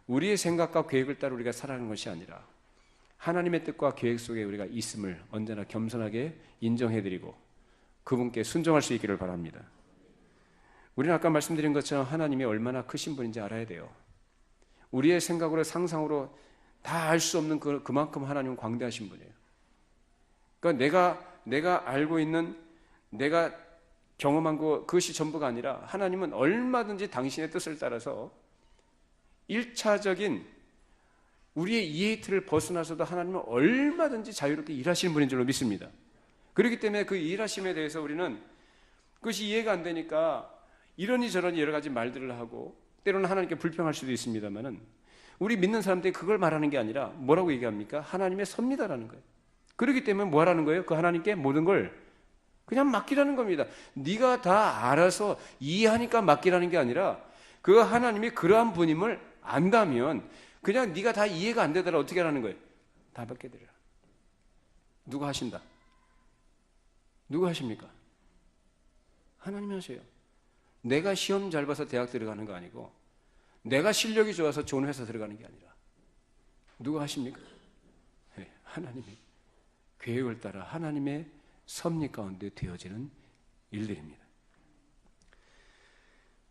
우리의 생각과 계획을 따라 우리가 살아가는 것이 아니라 하나님의 뜻과 계획 속에 우리가 있음을 언제나 겸손하게 인정해드리고 그분께 순종할 수 있기를 바랍니다. 우리는 아까 말씀드린 것처럼 하나님이 얼마나 크신 분인지 알아야 돼요. 우리의 생각으로 상상으로 다 알 수 없는 그만큼 하나님은 광대하신 분이에요. 그러니까 내가 알고 있는, 내가 경험한 그것이 전부가 아니라 하나님은 얼마든지 당신의 뜻을 따라서 1차적인 우리의 이해의 틀을 벗어나서도 하나님은 얼마든지 자유롭게 일하시는 분인 줄로 믿습니다. 그렇기 때문에 그 일하심에 대해서 우리는 그것이 이해가 안 되니까 이러니 저러니 여러 가지 말들을 하고 때로는 하나님께 불평할 수도 있습니다만은 우리 믿는 사람들이 그걸 말하는 게 아니라 뭐라고 얘기합니까? 하나님의 섭리다라는 거예요. 그렇기 때문에 뭐 하라는 거예요? 그 하나님께 모든 걸 그냥 맡기라는 겁니다. 네가 다 알아서 이해하니까 맡기라는 게 아니라 그 하나님이 그러한 분임을 안다면 그냥 네가 다 이해가 안 되더라 어떻게 하라는 거예요? 다 맡겨드려라. 누가 하신다? 누가 하십니까? 하나님이 하세요. 내가 시험 잘 봐서 대학 들어가는 거 아니고 내가 실력이 좋아서 좋은 회사 들어가는 게 아니라 누가 하십니까? 네, 하나님이 계획을 따라 하나님의 섭리 가운데 되어지는 일들입니다.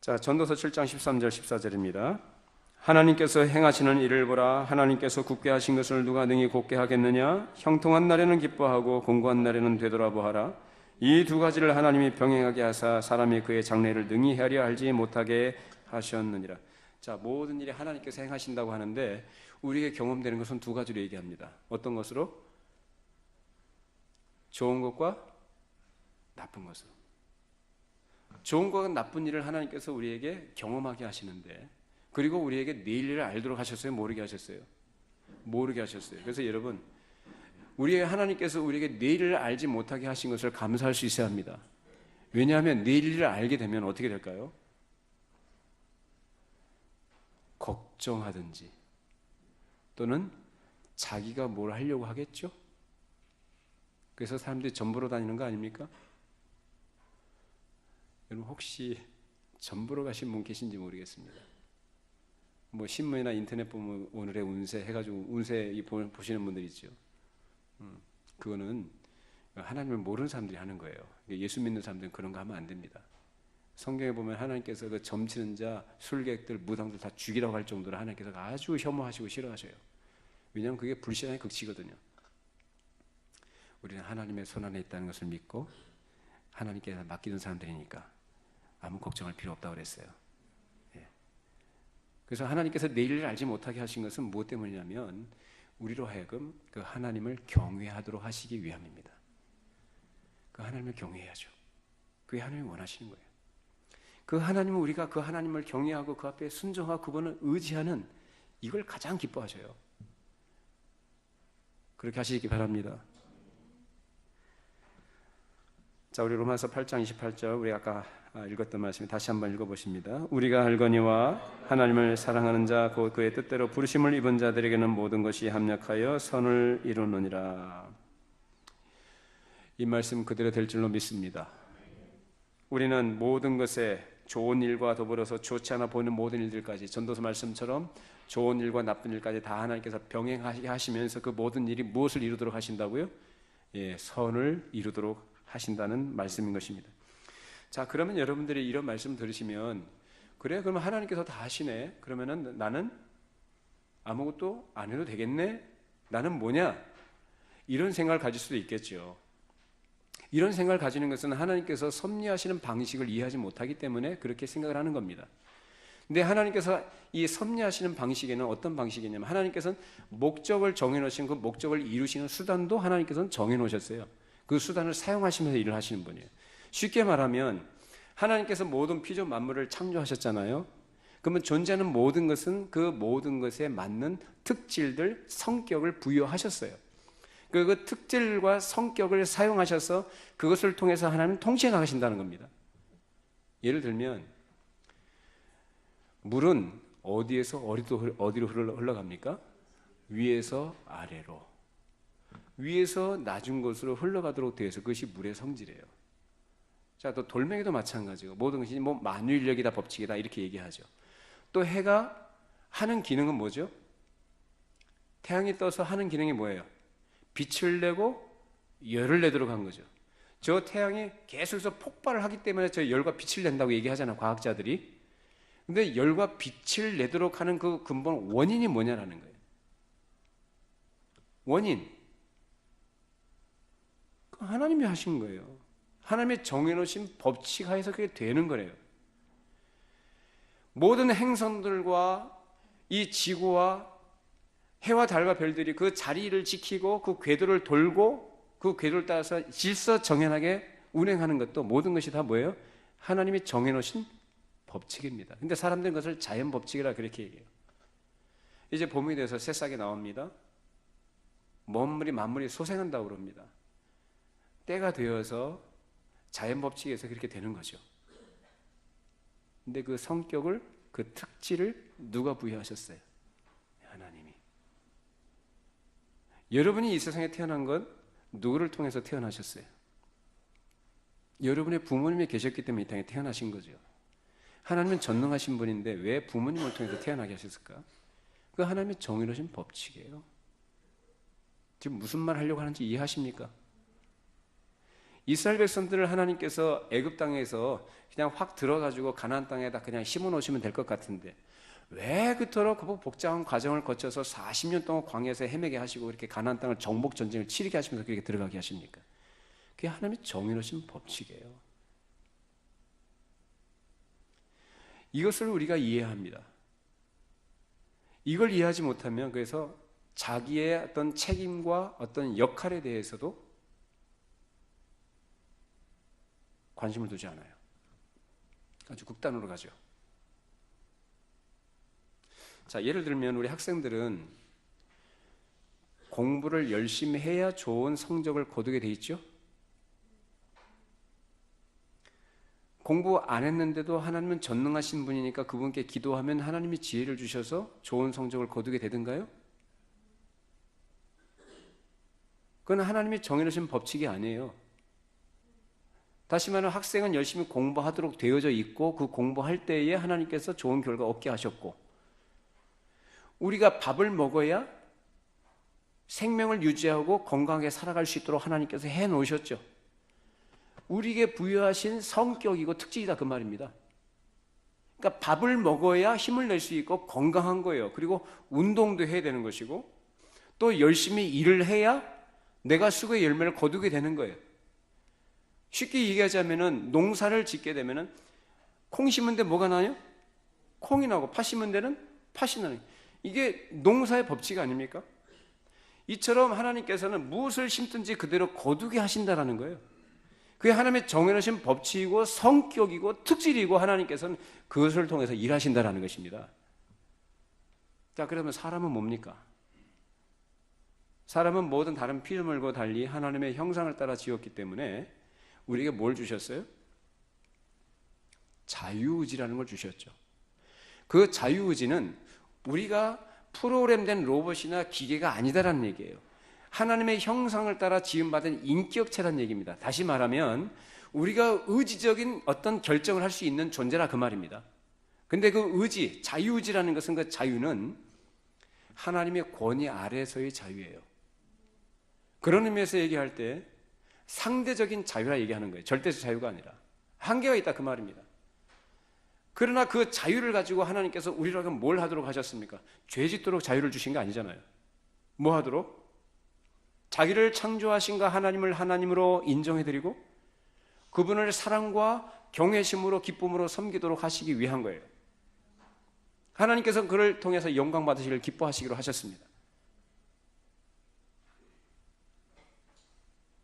자, 전도서 7장 13절 14절입니다. 하나님께서 행하시는 일을 보라. 하나님께서 굳게 하신 것을 누가 능히 곧게 하겠느냐? 형통한 날에는 기뻐하고 공고한 날에는 되돌아보아라. 이 두 가지를 하나님이 병행하게 하사 사람이 그의 장래를 능히 헤아려 알지 못하게 하셨느니라. 자, 모든 일이 하나님께서 행하신다고 하는데 우리에게 경험되는 것은 두 가지로 얘기합니다. 어떤 것으로? 좋은 것과 나쁜 것으로. 좋은 것과 나쁜 일을 하나님께서 우리에게 경험하게 하시는데 그리고 우리에게 내일 일을 알도록 하셨어요? 모르게 하셨어요? 모르게 하셨어요. 그래서 여러분 우리의 하나님께서 우리에게 내일을 알지 못하게 하신 것을 감사할 수 있어야 합니다. 왜냐하면 내일을 알게 되면 어떻게 될까요? 걱정하든지 또는 자기가 뭘 하려고 하겠죠? 그래서 사람들이 전보러 다니는 거 아닙니까? 여러분 혹시 전보러 가신 분 계신지 모르겠습니다. 뭐 신문이나 인터넷 보면 오늘의 운세 해가지고 운세 보시는 분들 있죠. 그거는 하나님을 모르는 사람들이 하는 거예요. 예수 믿는 사람들은 그런 거 하면 안 됩니다. 성경에 보면 하나님께서 그 점치는 자, 술객들, 무당들 다 죽이라고 할 정도로 하나님께서 아주 혐오하시고 싫어하셔요. 왜냐하면 그게 불신앙의 극치거든요. 우리는 하나님의 손안에 있다는 것을 믿고 하나님께 맡기는 사람들이니까 아무 걱정할 필요 없다고 그랬어요. 예. 그래서 하나님께서 내일을 알지 못하게 하신 것은 무엇 때문이냐면 우리로 하여금 그 하나님을 경외하도록 하시기 위함입니다. 그 하나님을 경외해야죠. 그게 하나님이 원하시는 거예요. 그 하나님은 우리가 그 하나님을 경외하고 그 앞에 순종하고 그분을 의지하는 이걸 가장 기뻐하셔요. 그렇게 하시기 바랍니다. 자, 우리 로마서 8장 28절 우리 아까 읽었던 말씀 다시 한번 읽어보십니다. 우리가 알거니와 하나님을 사랑하는 자 곧 그의 뜻대로 부르심을 입은 자들에게는 모든 것이 합력하여 선을 이루느니라. 이 말씀 그대로 될 줄로 믿습니다. 우리는 모든 것에 좋은 일과 더불어서 좋지 않아 보이는 모든 일들까지 전도서 말씀처럼 좋은 일과 나쁜 일까지 다 하나님께서 병행하게 하시면서 그 모든 일이 무엇을 이루도록 하신다고요? 예, 선을 이루도록 하신다는 말씀인 것입니다. 자, 그러면 여러분들이 이런 말씀 들으시면 그래? 그러면 하나님께서 다 하시네? 그러면은 나는 아무것도 안 해도 되겠네? 나는 뭐냐? 이런 생각을 가질 수도 있겠죠. 이런 생각을 가지는 것은 하나님께서 섭리하시는 방식을 이해하지 못하기 때문에 그렇게 생각을 하는 겁니다. 근데 하나님께서 이 섭리하시는 방식에는 어떤 방식이냐면 하나님께서는 목적을 정해놓으신 그 목적을 이루시는 수단도 하나님께서는 정해놓으셨어요. 그 수단을 사용하시면서 일을 하시는 분이에요. 쉽게 말하면 하나님께서 모든 피조 만물을 창조하셨잖아요. 그러면 존재하는 모든 것은 그 모든 것에 맞는 특질들, 성격을 부여하셨어요. 그 특질과 성격을 사용하셔서 그것을 통해서 하나님은 통치해 나가신다는 겁니다. 예를 들면 물은 어디에서 어디로 흘러갑니까? 위에서 아래로, 위에서 낮은 곳으로 흘러가도록 되어 있어. 그것이 물의 성질이에요. 자, 또 돌멩이도 마찬가지고 모든 것이 뭐 만유인력이다, 법칙이다 이렇게 얘기하죠. 또 해가 하는 기능은 뭐죠? 태양이 떠서 하는 기능이 뭐예요? 빛을 내고 열을 내도록 한 거죠. 저 태양이 계속해서 폭발을 하기 때문에 저 열과 빛을 낸다고 얘기하잖아요, 과학자들이. 근데 열과 빛을 내도록 하는 그 근본 원인이 뭐냐라는 거예요. 원인. 하나님이 하신 거예요. 하나님의 정해놓으신 법칙 하에서 그게 되는 거래요. 모든 행성들과 이 지구와 해와 달과 별들이 그 자리를 지키고 그 궤도를 돌고 그 궤도를 따라서 질서정연하게 운행하는 것도 모든 것이 다 뭐예요? 하나님이 정해놓으신 법칙입니다. 근데 사람들은 그것을 자연 법칙이라 그렇게 얘기해요. 이제 봄이 돼서 새싹이 나옵니다. 만물이 소생한다고 그럽니다. 때가 되어서 자연 법칙에서 그렇게 되는 거죠. 근데 그 성격을, 그 특질을 누가 부여하셨어요? 하나님이. 여러분이 이 세상에 태어난 건 누구를 통해서 태어나셨어요? 여러분의 부모님이 계셨기 때문에 이 땅에 태어나신 거죠. 하나님은 전능하신 분인데 왜 부모님을 통해서 태어나게 하셨을까? 그 하나님의 정의로우신 법칙이에요. 지금 무슨 말 하려고 하는지 이해하십니까? 이스라엘 백성들을 하나님께서 애굽 땅에서 그냥 확 들어가지고 가나안 땅에다 그냥 심어 놓으시면 될 것 같은데 왜 그토록 그 복잡한 과정을 거쳐서 40년 동안 광야에서 헤매게 하시고 이렇게 가나안 땅을 정복 전쟁을 치르게 하시면서 그렇게 들어가게 하십니까? 그게 하나님의 정의로우신 법칙이에요. 이것을 우리가 이해합니다. 이걸 이해하지 못하면 그래서 자기의 어떤 책임과 어떤 역할에 대해서도 관심을 두지 않아요. 아주 극단으로 가죠. 자, 예를 들면 우리 학생들은 공부를 열심히 해야 좋은 성적을 거두게 돼 있죠? 공부 안 했는데도 하나님은 전능하신 분이니까 그분께 기도하면 하나님이 지혜를 주셔서 좋은 성적을 거두게 되던가요? 그건 하나님이 정해놓으신 법칙이 아니에요. 다시 말하면 학생은 열심히 공부하도록 되어져 있고 그 공부할 때에 하나님께서 좋은 결과 얻게 하셨고 우리가 밥을 먹어야 생명을 유지하고 건강하게 살아갈 수 있도록 하나님께서 해놓으셨죠. 우리에게 부여하신 성격이고 특질이다 그 말입니다. 그러니까 밥을 먹어야 힘을 낼 수 있고 건강한 거예요. 그리고 운동도 해야 되는 것이고 또 열심히 일을 해야 내가 수고의 열매를 거두게 되는 거예요. 쉽게 얘기하자면은 농사를 짓게 되면은 콩 심은 데 뭐가 나요? 콩이 나고 팥 심은 데는 팥이 나요. 이게 농사의 법칙 아닙니까? 이처럼 하나님께서는 무엇을 심든지 그대로 거두게 하신다라는 거예요. 그게 하나님의 정해놓으신 법칙이고 성격이고 특질이고 하나님께서는 그것을 통해서 일하신다라는 것입니다. 자, 그러면 사람은 뭡니까? 사람은 모든 다른 피조물과 달리 하나님의 형상을 따라 지었기 때문에 우리에게 뭘 주셨어요? 자유의지라는 걸 주셨죠. 그 자유의지는 우리가 프로그램된 로봇이나 기계가 아니다라는 얘기예요. 하나님의 형상을 따라 지음받은 인격체라는 얘기입니다. 다시 말하면 우리가 의지적인 어떤 결정을 할 수 있는 존재라 그 말입니다. 근데 그 의지, 자유의지라는 것은 그 자유는 하나님의 권위 아래에서의 자유예요. 그런 의미에서 얘기할 때 상대적인 자유라 얘기하는 거예요. 절대적 자유가 아니라. 한계가 있다 그 말입니다. 그러나 그 자유를 가지고 하나님께서 우리라고 뭘 하도록 하셨습니까? 죄 짓도록 자유를 주신 게 아니잖아요. 뭐 하도록? 자기를 창조하신 하나님을 하나님으로 인정해드리고 그분을 사랑과 경외심으로 기쁨으로 섬기도록 하시기 위한 거예요. 하나님께서 그를 통해서 영광 받으시기를 기뻐하시기로 하셨습니다.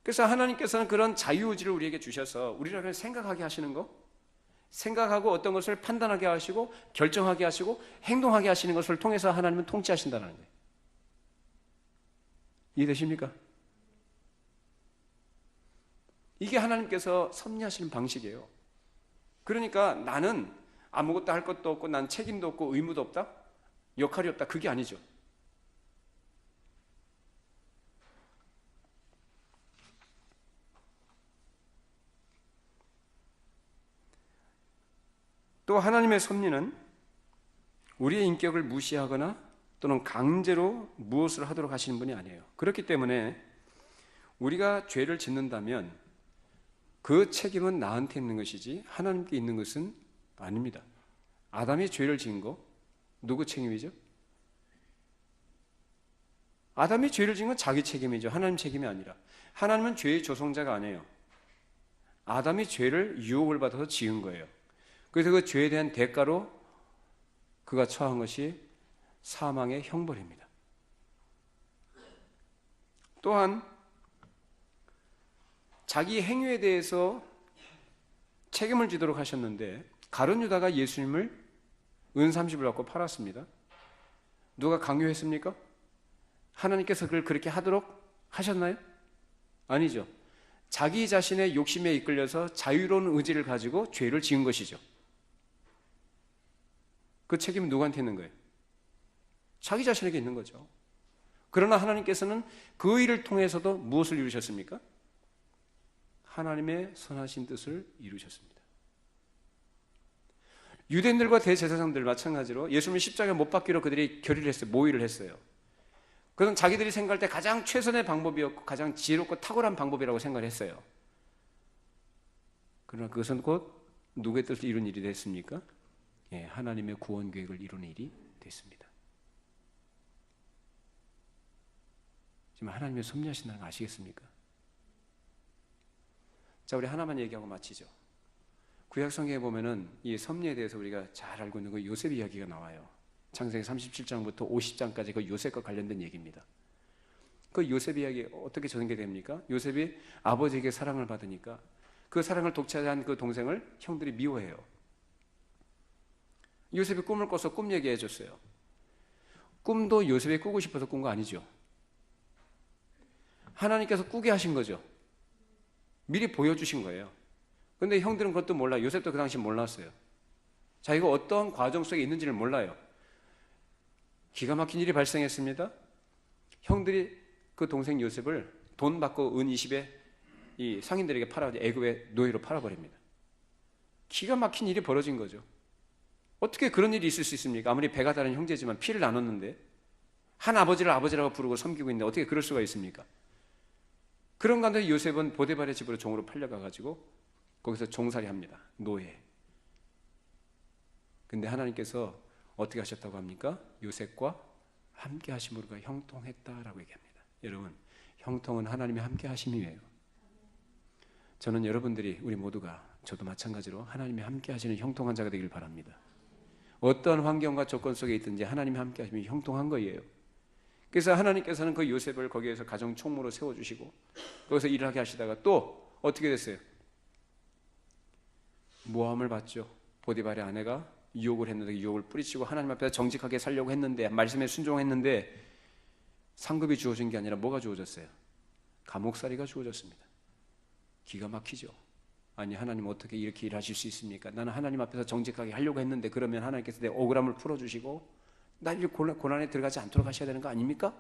그래서 하나님께서는 그런 자유의지를 우리에게 주셔서 우리를 생각하게 하시는 거, 생각하고 어떤 것을 판단하게 하시고 결정하게 하시고 행동하게 하시는 것을 통해서 하나님은 통치하신다는 거예요. 이해되십니까? 이게 하나님께서 섭리하시는 방식이에요. 그러니까 나는 아무것도 할 것도 없고 난 책임도 없고 의무도 없다? 역할이 없다? 그게 아니죠. 또 하나님의 섭리는 우리의 인격을 무시하거나 또는 강제로 무엇을 하도록 하시는 분이 아니에요. 그렇기 때문에 우리가 죄를 짓는다면 그 책임은 나한테 있는 것이지 하나님께 있는 것은 아닙니다. 아담이 죄를 지은 거 누구 책임이죠? 아담이 죄를 지은 건 자기 책임이죠. 하나님 책임이 아니라. 하나님은 죄의 조성자가 아니에요. 아담이 죄를 유혹을 받아서 지은 거예요. 그래서 그 죄에 대한 대가로 그가 처한 것이 사망의 형벌입니다. 또한 자기 행위에 대해서 책임을 지도록 하셨는데 가룟 유다가 예수님을 은 30을 갖고 팔았습니다. 누가 강요했습니까? 하나님께서 그걸 그렇게 하도록 하셨나요? 아니죠. 자기 자신의 욕심에 이끌려서 자유로운 의지를 가지고 죄를 지은 것이죠. 그 책임은 누구한테 있는 거예요? 자기 자신에게 있는 거죠. 그러나 하나님께서는 그 일을 통해서도 무엇을 이루셨습니까? 하나님의 선하신 뜻을 이루셨습니다. 유대인들과 대제사장들 마찬가지로 예수님을 십자가에 못 박기로 그들이 결의를 했어요. 모의를 했어요. 그건 자기들이 생각할 때 가장 최선의 방법이었고 가장 지혜롭고 탁월한 방법이라고 생각을 했어요. 그러나 그것은 곧 누구의 뜻을 이룬 일이 됐습니까? 예, 하나님의 구원 계획을 이루는 일이 됐습니다. 지금 하나님의 섭리하신다는 거 아시겠습니까? 자, 우리 하나만 얘기하고 마치죠. 구약 성경에 보면은 이 섭리에 대해서 우리가 잘 알고 있는 그 요셉 이야기가 나와요. 창세기 37장부터 50장까지 그 요셉과 관련된 얘기입니다. 그 요셉 이야기 어떻게 전개됩니까? 요셉이 아버지에게 사랑을 받으니까 그 사랑을 독차지한 그 동생을 형들이 미워해요. 요셉이 꿈을 꿔서 꿈 얘기해 줬어요. 꿈도 요셉이 꾸고 싶어서 꾼 거 아니죠. 하나님께서 꾸게 하신 거죠. 미리 보여주신 거예요. 근데 형들은 그것도 몰라요. 요셉도 그 당시 몰랐어요. 자기가 어떤 과정 속에 있는지를 몰라요. 기가 막힌 일이 발생했습니다. 형들이 그 동생 요셉을 돈 받고 은 20에 이 상인들에게 팔아가지고 애굽의 노예로 팔아버립니다. 기가 막힌 일이 벌어진 거죠. 어떻게 그런 일이 있을 수 있습니까? 아무리 배가 다른 형제지만 피를 나눴는데 한 아버지를 아버지라고 부르고 섬기고 있는데 어떻게 그럴 수가 있습니까? 그런 가운데 요셉은 보디발의 집으로 종으로 팔려가가지고 거기서 종살이 합니다. 노예. 근데 하나님께서 어떻게 하셨다고 합니까? 요셉과 함께 하심으로 형통했다라고 얘기합니다. 여러분, 형통은 하나님의 함께 하심이에요. 저는 여러분들이 우리 모두가 저도 마찬가지로 하나님의 함께 하시는 형통한 자가 되길 바랍니다. 어떤 환경과 조건 속에 있든지 하나님이 함께 하시면 형통한 거예요. 그래서 하나님께서는 그 요셉을 거기에서 가정 총무로 세워주시고 거기서 일을 하게 하시다가 또 어떻게 됐어요? 모함을 받죠. 보디발의 아내가 유혹을 했는데 유혹을 뿌리치고 하나님 앞에서 정직하게 살려고 했는데 말씀에 순종했는데 상급이 주어진 게 아니라 뭐가 주어졌어요? 감옥살이가 주어졌습니다. 기가 막히죠. 아니 하나님 어떻게 이렇게 일하실 수 있습니까? 나는 하나님 앞에서 정직하게 하려고 했는데 그러면 하나님께서 내 억울함을 풀어주시고 나 이제 고난에 들어가지 않도록 하셔야 되는 거 아닙니까?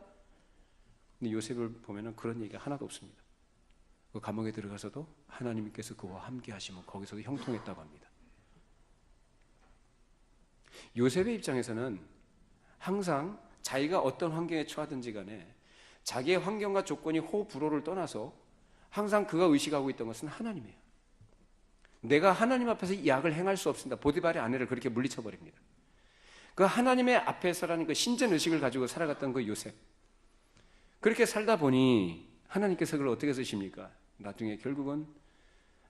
근데 요셉을 보면은 그런 얘기가 하나도 없습니다. 그 감옥에 들어가서도 하나님께서 그와 함께 하시면 거기서도 형통했다고 합니다. 요셉의 입장에서는 항상 자기가 어떤 환경에 처하든지 간에 자기의 환경과 조건이 호불호를 떠나서 항상 그가 의식하고 있던 것은 하나님이에요. 내가 하나님 앞에서 이 악을 행할 수 없습니다. 보디발의 아내를 그렇게 물리쳐버립니다. 그 하나님의 앞에서라는 그 신전 의식을 가지고 살아갔던 그 요셉. 그렇게 살다 보니 하나님께서 그걸 어떻게 쓰십니까? 나중에 결국은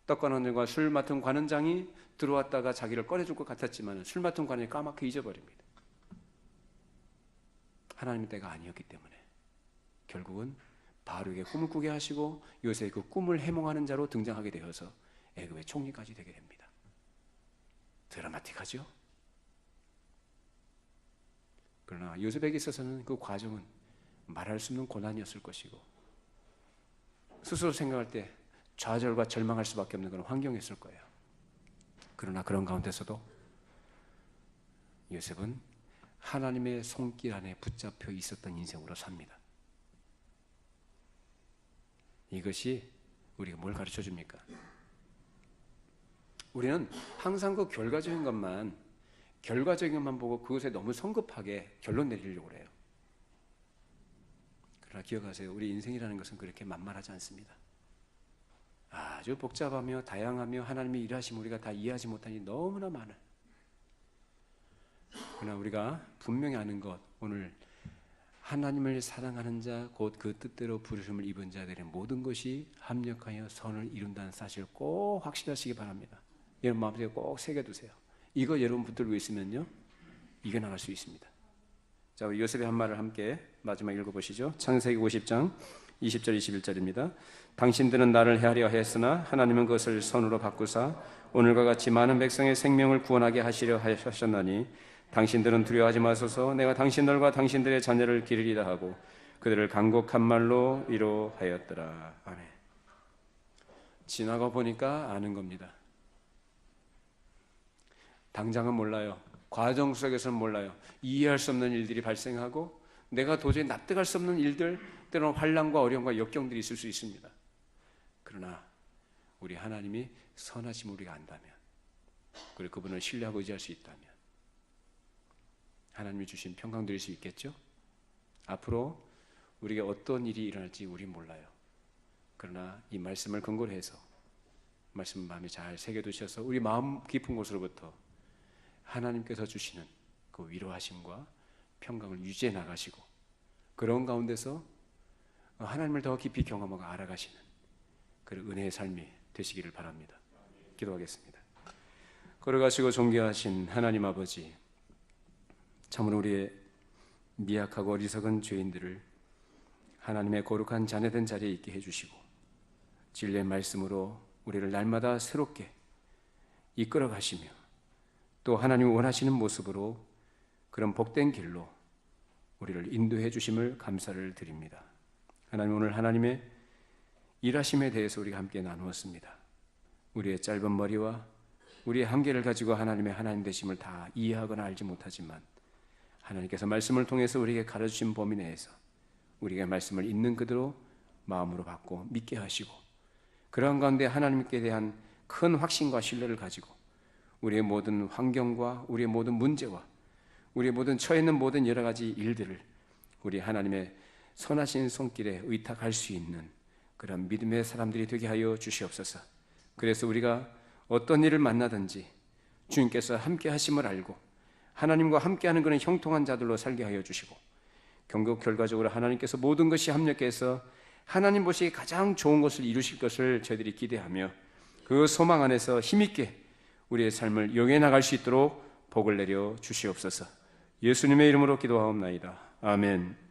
떡관원들과 술 맡은 관원장이 들어왔다가 자기를 꺼내줄 것 같았지만 술 맡은 관원이 까맣게 잊어버립니다. 하나님의 때가 아니었기 때문에 결국은 바로에게 꿈을 꾸게 하시고 요셉의 그 꿈을 해몽하는 자로 등장하게 되어서 애굽의 총리까지 되게 됩니다. 드라마틱하죠? 그러나 요셉에게 있어서는 그 과정은 말할 수 없는 고난이었을 것이고 스스로 생각할 때 좌절과 절망할 수밖에 없는 그런 환경이었을 거예요. 그러나 그런 가운데서도 요셉은 하나님의 손길 안에 붙잡혀 있었던 인생으로 삽니다. 이것이 우리가 뭘 가르쳐 줍니까? 우리는 항상 결과적인 것만 보고 그것에 너무 성급하게 결론 내리려고 해요. 그러나 기억하세요. 우리 인생이라는 것은 그렇게 만만하지 않습니다. 아주 복잡하며 다양하며 하나님의 일하심을 우리가 다 이해하지 못하니 너무나 많아요. 그러나 우리가 분명히 아는 것, 오늘 하나님을 사랑하는 자, 곧 그 뜻대로 부르심을 입은 자들의 모든 것이 합력하여 선을 이룬다는 사실을 꼭 확신하시기 바랍니다. 여러분 마음속에 꼭 새겨두세요. 이거 여러분 붙들고 있으면요, 이겨나갈 수 있습니다. 자, 우리 요셉의 한 말을 함께 마지막 읽어보시죠. 창세기 50장 20절 21절입니다. 당신들은 나를 헤아려 했으나 하나님은 그것을 선으로 바꾸사 오늘과 같이 많은 백성의 생명을 구원하게 하시려 하셨나니 당신들은 두려워하지 마소서. 내가 당신들과 당신들의 자녀를 기르리다 하고 그들을 간곡한 말로 위로하였더라. 아멘. 지나가 보니까 아는 겁니다. 당장은 몰라요. 과정 속에서는 몰라요. 이해할 수 없는 일들이 발생하고 내가 도저히 납득할 수 없는 일들, 때로는 환난과 어려움과 역경들이 있을 수 있습니다. 그러나 우리 하나님이 선하심을 우리가 안다면, 그리고 그분을 신뢰하고 의지할 수 있다면 하나님이 주신 평강 드릴 수 있겠죠? 앞으로 우리에게 어떤 일이 일어날지 우리 몰라요. 그러나 이 말씀을 근거로 해서 말씀 마음에 잘 새겨두셔서 우리 마음 깊은 곳으로부터 하나님께서 주시는 그 위로하심과 평강을 유지해 나가시고 그런 가운데서 하나님을 더 깊이 경험하고 알아가시는 그런 은혜의 삶이 되시기를 바랍니다. 기도하겠습니다. 걸어가시고 존귀하신 하나님 아버지, 참으로 우리의 미약하고 어리석은 죄인들을 하나님의 거룩한 자녀된 자리에 있게 해주시고 진리의 말씀으로 우리를 날마다 새롭게 이끌어 가시며 또 하나님이 원하시는 모습으로 그런 복된 길로 우리를 인도해 주심을 감사를 드립니다. 하나님, 오늘 하나님의 일하심에 대해서 우리가 함께 나누었습니다. 우리의 짧은 머리와 우리의 한계를 가지고 하나님의 하나님 되심을 다 이해하거나 알지 못하지만 하나님께서 말씀을 통해서 우리에게 가르치신 범위 내에서 우리가 말씀을 있는 그대로 마음으로 받고 믿게 하시고 그러한 가운데 하나님께 대한 큰 확신과 신뢰를 가지고 우리의 모든 환경과 우리의 모든 문제와 우리의 모든 처해 있는 모든 여러 가지 일들을 우리 하나님의 선하신 손길에 의탁할 수 있는 그런 믿음의 사람들이 되게 하여 주시옵소서. 그래서 우리가 어떤 일을 만나든지 주님께서 함께 하심을 알고 하나님과 함께하는 그런 형통한 자들로 살게 하여 주시고 결과적으로 하나님께서 모든 것이 합력해서 하나님 보시기에 가장 좋은 것을 이루실 것을 저희들이 기대하며 그 소망 안에서 힘있게 우리의 삶을 영해 나갈 수 있도록 복을 내려 주시옵소서. 예수님의 이름으로 기도하옵나이다. 아멘.